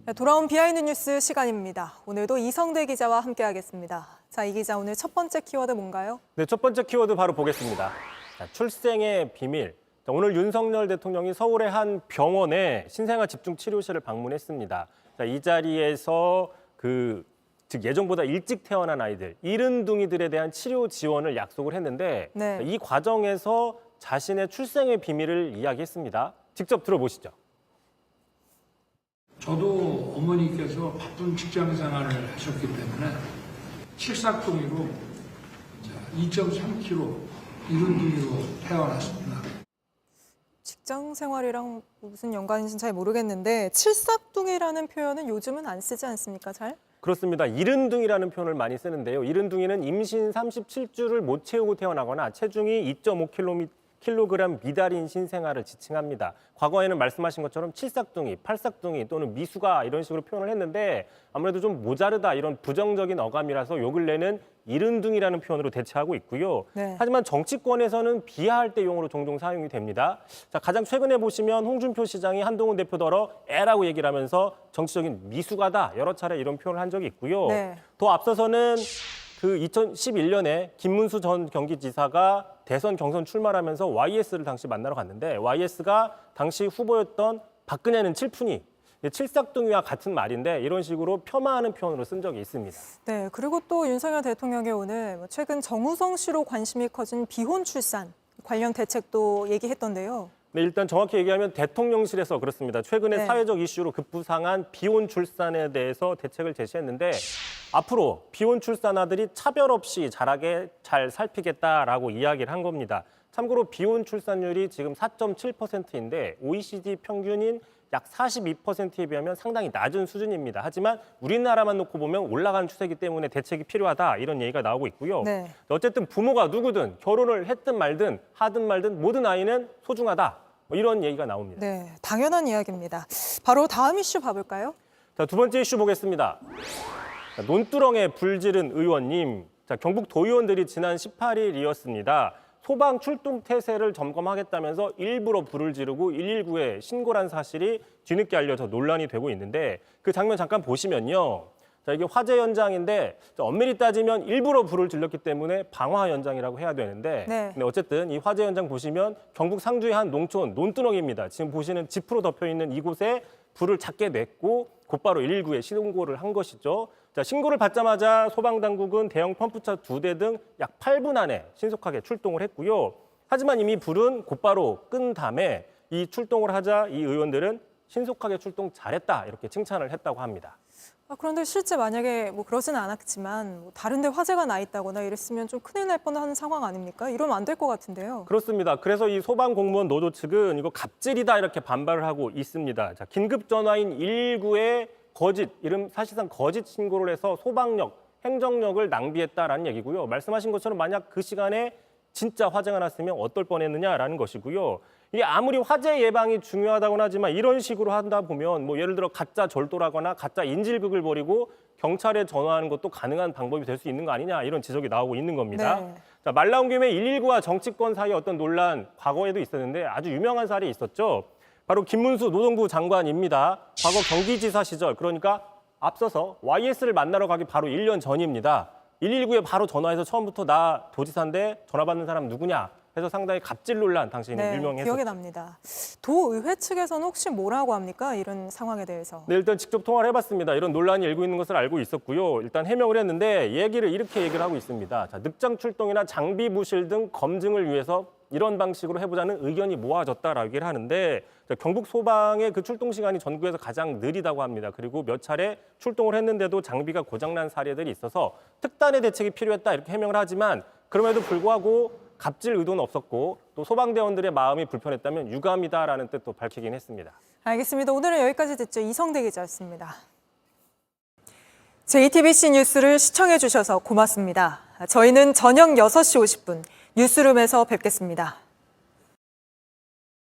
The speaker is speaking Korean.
네, 돌아온 비하인드 뉴스 시간입니다. 오늘도 이성대 기자와 함께하겠습니다. 자, 이 기자 오늘 첫 번째 키워드 뭔가요? 네, 첫 번째 키워드 바로 보겠습니다. 자, 출생의 비밀. 자, 오늘 윤석열 대통령이 서울의 한 병원에 신생아 집중 치료실을 방문했습니다. 자, 이 자리에서 즉 예정보다 일찍 태어난 아이들, 이른둥이들에 대한 치료 지원을 약속을 했는데 네. 이 과정에서 자신의 출생의 비밀을 이야기했습니다. 직접 들어보시죠. 저도 어머니께서 바쁜 직장 생활을 하셨기 때문에 칠삭동이로 2.3kg 이른둥이로 태어났습니다. 직장 생활이랑 무슨 연관인지는 잘 모르겠는데 칠삭둥이라는 표현은 요즘은 안 쓰지 않습니까, 잘? 그렇습니다. 이른둥이라는 표현을 많이 쓰는데요. 이른둥이는 임신 37주를 못 채우고 태어나거나 체중이 2.5kg 미달인 신생아를 지칭합니다. 과거에는 말씀하신 것처럼 칠삭둥이, 팔삭둥이 또는 미숙아 이런 식으로 표현을 했는데 아무래도 좀 모자르다 이런 부정적인 어감이라서 요 근래는 이른둥이라는 표현으로 대체하고 있고요. 네. 하지만 정치권에서는 비하할 때 용어로 종종 사용이 됩니다. 자, 가장 최근에 보시면 홍준표 시장이 한동훈 대표더러 애라고 얘기를 하면서 정치적인 미숙아다 여러 차례 이런 표현을 한 적이 있고요. 네. 더 앞서서는 2011년에 김문수 전 경기지사가 대선 경선 출마하면서 YS를 당시 만나러 갔는데 YS가 당시 후보였던 박근혜는 칠푼이, 칠삭둥이와 같은 말인데 이런 식으로 폄하하는 표현으로 쓴 적이 있습니다. 네, 그리고 또 윤석열 대통령이 오늘 최근 정우성 씨로 관심이 커진 비혼 출산 관련 대책도 얘기했던데요. 네, 일단 정확히 얘기하면 대통령실에서 그렇습니다. 최근에 네. 사회적 이슈로 급부상한 비혼 출산에 대해서 대책을 제시했는데 앞으로 비혼 출산아들이 차별 없이 자라게 잘 살피겠다라고 이야기를 한 겁니다. 참고로 비혼 출산율이 지금 4.7%인데 OECD 평균인 약 42%에 비하면 상당히 낮은 수준입니다. 하지만 우리나라만 놓고 보면 올라가는 추세이기 때문에 대책이 필요하다 이런 얘기가 나오고 있고요. 네. 어쨌든 부모가 누구든 결혼을 했든 말든 하든 말든 모든 아이는 소중하다 이런 얘기가 나옵니다. 네, 당연한 이야기입니다. 바로 다음 이슈 봐볼까요? 자, 두 번째 이슈 보겠습니다. 자, 논두렁에 불 지른 의원님. 자, 경북 도의원들이 지난 18일이었습니다. 소방 출동 태세를 점검하겠다면서 일부러 불을 지르고 119에 신고한 사실이 뒤늦게 알려져 논란이 되고 있는데 그 장면 잠깐 보시면요. 자, 이게 화재 현장인데 엄밀히 따지면 일부러 불을 질렀기 때문에 방화 현장이라고 해야 되는데 네. 근데 어쨌든 이 화재 현장 보시면 경북 상주의 한 농촌 논두렁입니다. 지금 보시는 지프로 덮여 있는 이곳에 불을 찾게 냈고 곧바로 119에 신고를 한 것이죠. 자, 신고를 받자마자 소방당국은 대형 펌프차 2대 등 약 8분 안에 신속하게 출동을 했고요. 하지만 이미 불은 곧바로 끈 다음에 이 출동을 하자 이 의원들은 신속하게 출동 잘했다 이렇게 칭찬을 했다고 합니다. 그런데 실제 만약에 그러지는 않았지만 다른 데 화재가 나 있다거나 이랬으면 좀 큰일 날 뻔한 상황 아닙니까? 이러면 안 될 것 같은데요. 그렇습니다. 그래서 이 소방공무원 노조 측은 이거 갑질이다 이렇게 반발을 하고 있습니다. 자, 긴급 전화인 119에 사실상 거짓 신고를 해서 소방력, 행정력을 낭비했다라는 얘기고요. 말씀하신 것처럼 만약 그 시간에 진짜 화재가 났으면 어떨 뻔했느냐라는 것이고요. 이게 아무리 화재 예방이 중요하다고는 하지만 이런 식으로 하다 보면 예를 들어 가짜 절도라거나 가짜 인질극을 벌이고 경찰에 전화하는 것도 가능한 방법이 될 수 있는 거 아니냐 이런 지적이 나오고 있는 겁니다. 네. 자, 말 나온 김에 119와 정치권 사이의 어떤 논란 과거에도 있었는데 아주 유명한 사례 있었죠. 바로 김문수 노동부 장관입니다. 과거 경기지사 시절 그러니까 앞서서 YS를 만나러 가기 바로 1년 전입니다. 119에 바로 전화해서 처음부터 나 도지사인데 전화 받는 사람 누구냐 해서 상당히 갑질 논란 당시에는 네, 유명했었죠. 기억에 납니다. 도의회 측에서는 혹시 뭐라고 합니까? 이런 상황에 대해서. 네, 일단 직접 통화를 해봤습니다. 이런 논란이 일고 있는 것을 알고 있었고요. 일단 해명을 했는데 이렇게 얘기를 하고 있습니다. 자, 늑장 출동이나 장비 부실 등 검증을 위해서 이런 방식으로 해보자는 의견이 모아졌다라고 얘기를 하는데 경북 소방의 그 출동 시간이 전국에서 가장 느리다고 합니다. 그리고 몇 차례 출동을 했는데도 장비가 고장난 사례들이 있어서 특단의 대책이 필요했다 이렇게 해명을 하지만 그럼에도 불구하고 갑질 의도는 없었고 또 소방대원들의 마음이 불편했다면 유감이다라는 뜻도 밝히긴 했습니다. 알겠습니다. 오늘은 여기까지 듣죠. 이성대 기자였습니다. JTBC 뉴스를 시청해 주셔서 고맙습니다. 저희는 저녁 6시 50분 뉴스룸에서 뵙겠습니다.